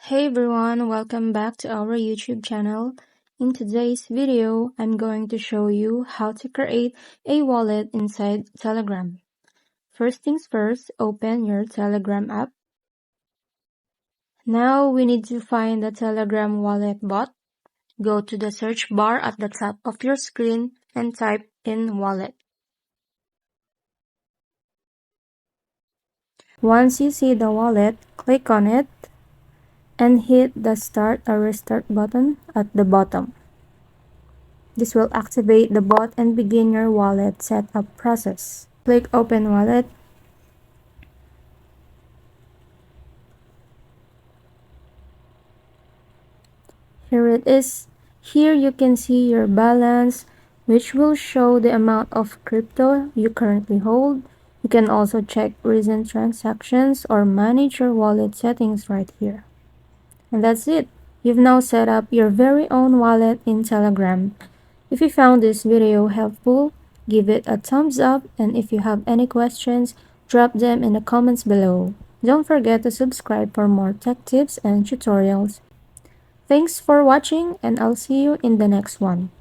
Hey everyone, welcome back to our YouTube channel. In today's video, I'm going to show you how to create a wallet inside Telegram. First things first, open your Telegram app. Now we need to find the Telegram wallet bot. Go to the search bar at the top of your screen and type in wallet. Once you see the wallet, click on it and hit the start or restart button at the bottom. This will activate the bot and begin your wallet setup process. Click Open Wallet. Here it is. Here you can see your balance, which will show the amount of crypto you currently hold. You can also check recent transactions or manage your wallet settings right here. And that's it. You've now set up your very own wallet in Telegram. If you found this video helpful, give it a thumbs up, and if you have any questions, drop them in the comments below. Don't forget to subscribe for more tech tips and tutorials. Thanks for watching, and I'll see you in the next one.